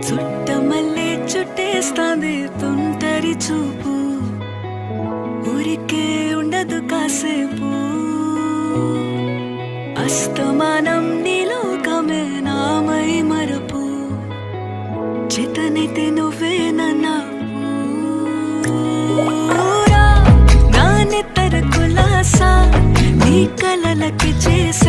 చుట్టమల్లే చుట్టేస్తాంది తుంటరి చూపు, ఊరికే ఉండదు కాసేపు. అస్తమానం నీలోకమే నామై మరపు, చేతనైతే నువ్వే నా నెత్తర కులాసా నీ కలలకి చేసి